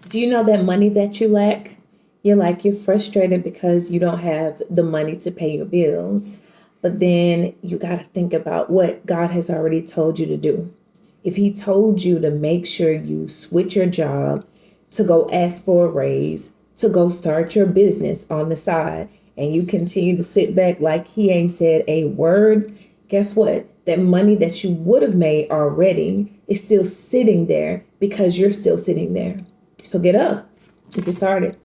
Do you know that money that you lack? You're frustrated because you don't have the money to pay your bills. But then you got to think about what God has already told you to do. If He told you to make sure you switch your job, to go ask for a raise, to go start your business on the side, and you continue to sit back like He ain't said a word, guess what? That money that you would have made already is still sitting there because you're still sitting there. So get up and get started.